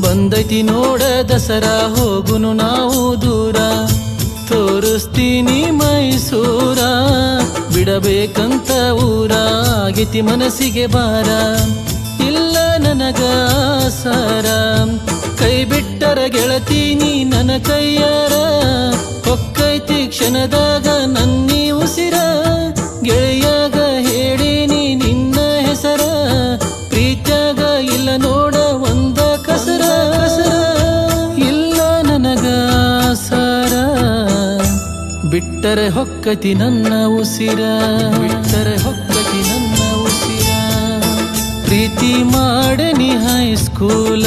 ಬಂದೈತಿ ನೋಡ ದಸರಾ ಹೋಗುನು ನಾವು ದೂರ ತೋರಿಸ್ತೀನಿ ಮೈಸೂರ ಬಿಡಬೇಕಂತ ಊರ ಆಗೈತಿ ಮನಸ್ಸಿಗೆ ಬಾರ ಇಲ್ಲ ನನಗ ಸಾರ ಕೈ ಬಿಟ್ಟರ ಗೆಳತೀನಿ ನನ್ನ ಕೈಯಾರ ಹೊಕ್ಕೈತಿ ಕ್ಷಣದಾಗ ನನ್ನಿ ಉಸಿರ ಗೆಳೆಯಾಗ ಹೇಳೀನಿ ನಿನ್ನ ಹೆಸರ ಪ್ರೀತ್ಯಾಗ ಇಲ್ಲ ನೋಡ ಒಂದ ಕಸರ ಇಲ್ಲ ನನಗ ಸಾರ ಬಿಟ್ಟರೆ ಹೊಕ್ಕತಿ ನನ್ನ ಉಸಿರ ಬಿಟ್ಟರೆ ಹೊಕ್ಕತಿ ನನ್ನ ಉಸಿರ ಪ್ರೀತಿ ಮಾಡನಿ ಹೈಸ್ಕೂಲ